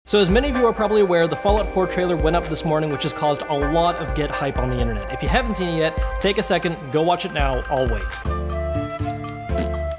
So as many of you are probably aware, the Fallout 4 trailer went up this morning, which has caused a lot of get hype on the internet. If you haven't seen it yet, take a second, go watch it now, I'll wait.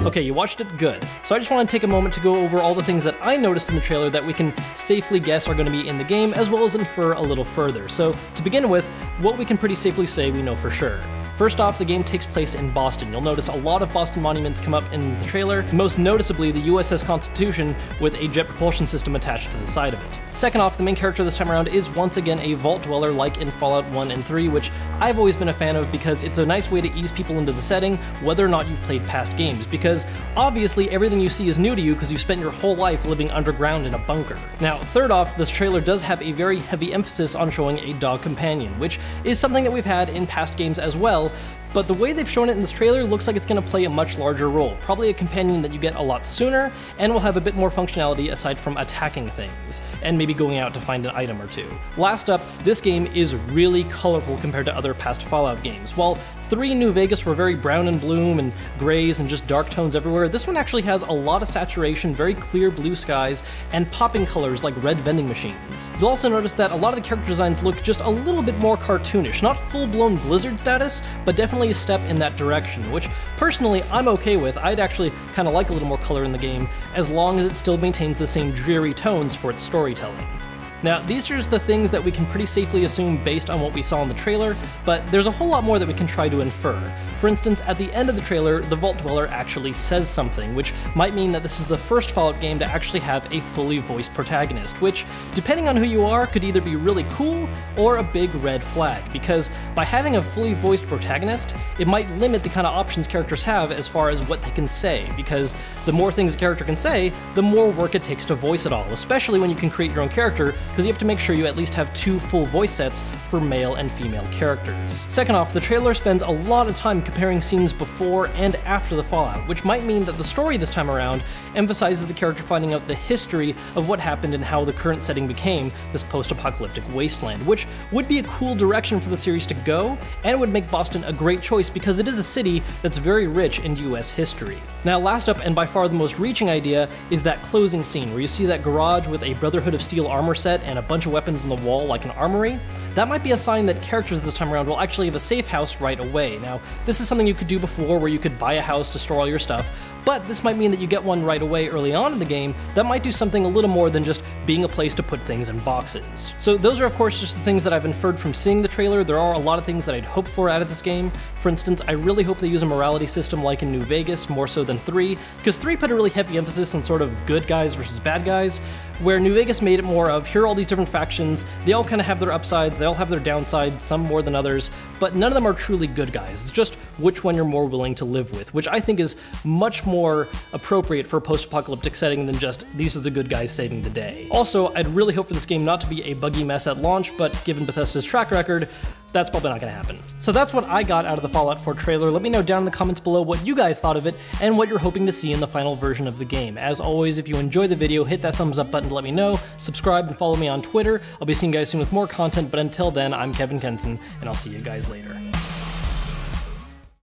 Okay, you watched it, good. So I just want to take a moment to go over all the things that I noticed in the trailer that we can safely guess are going to be in the game, as well as infer a little further. So to begin with, what we can pretty safely say we know for sure. First off, the game takes place in Boston. You'll notice a lot of Boston monuments come up in the trailer, most noticeably the USS Constitution with a jet propulsion system attached to the side of it. Second off, the main character this time around is once again a vault dweller like in Fallout 1 and 3, which I've always been a fan of because it's a nice way to ease people into the setting, whether or not you've played past games, because obviously everything you see is new to you because you've spent your whole life living underground in a bunker. Now, third off, this trailer does have a very heavy emphasis on showing a dog companion, which is something that we've had in past games as well, but the way they've shown it in this trailer looks like it's going to play a much larger role, probably a companion that you get a lot sooner, and will have a bit more functionality aside from attacking things, and maybe going out to find an item or two. Last up, this game is really colorful compared to other past Fallout games. While 3 New Vegas were very brown and bloom and grays and just dark tones everywhere, this one actually has a lot of saturation, very clear blue skies, and popping colors like red vending machines. You'll also notice that a lot of the character designs look just a little bit more cartoonish, not full-blown Blizzard status, but definitely a step in that direction, which personally I'm okay with. I'd actually kind of like a little more color in the game, as long as it still maintains the same dreary tones for its storytelling. Now, these are just the things that we can pretty safely assume based on what we saw in the trailer, but there's a whole lot more that we can try to infer. For instance, at the end of the trailer, the Vault Dweller actually says something, which might mean that this is the first Fallout game to actually have a fully voiced protagonist, which, depending on who you are, could either be really cool or a big red flag, because by having a fully voiced protagonist, it might limit the kind of options characters have as far as what they can say, because the more things a character can say, the more work it takes to voice it all, especially when you can create your own character, because you have to make sure you at least have 2 full voice sets for male and female characters. Second off, the trailer spends a lot of time comparing scenes before and after the Fallout, which might mean that the story this time around emphasizes the character finding out the history of what happened and how the current setting became this post-apocalyptic wasteland, which would be a cool direction for the series to go, and would make Boston a great choice because it is a city that's very rich in US history. Now, last up, and by far the most reaching idea, is that closing scene where you see that garage with a Brotherhood of Steel armor set and a bunch of weapons on the wall like an armory. That might be a sign that characters this time around will actually have a safe house right away. Now, this is something you could do before where you could buy a house to store all your stuff, but this might mean that you get one right away early on in the game that might do something a little more than just being a place to put things in boxes. So those are of course just the things that I've inferred from seeing the trailer. There are a lot of things that I'd hope for out of this game. For instance, I really hope they use a morality system like in New Vegas, more so than 3, because 3 put a really heavy emphasis on sort of good guys versus bad guys, where New Vegas made it more of, here are all these different factions, they all kind of have their upsides, they all have their downsides, some more than others, but none of them are truly good guys. It's just which one you're more willing to live with, which I think is much more appropriate for a post-apocalyptic setting than just, these are the good guys saving the day. Also, I'd really hope for this game not to be a buggy mess at launch, but given Bethesda's track record, that's probably not going to happen. So that's what I got out of the Fallout 4 trailer. Let me know down in the comments below what you guys thought of it and what you're hoping to see in the final version of the game. As always, if you enjoyed the video, hit that thumbs up button to let me know, subscribe and follow me on Twitter. I'll be seeing you guys soon with more content, but until then, I'm Kevin Kenson, and I'll see you guys later.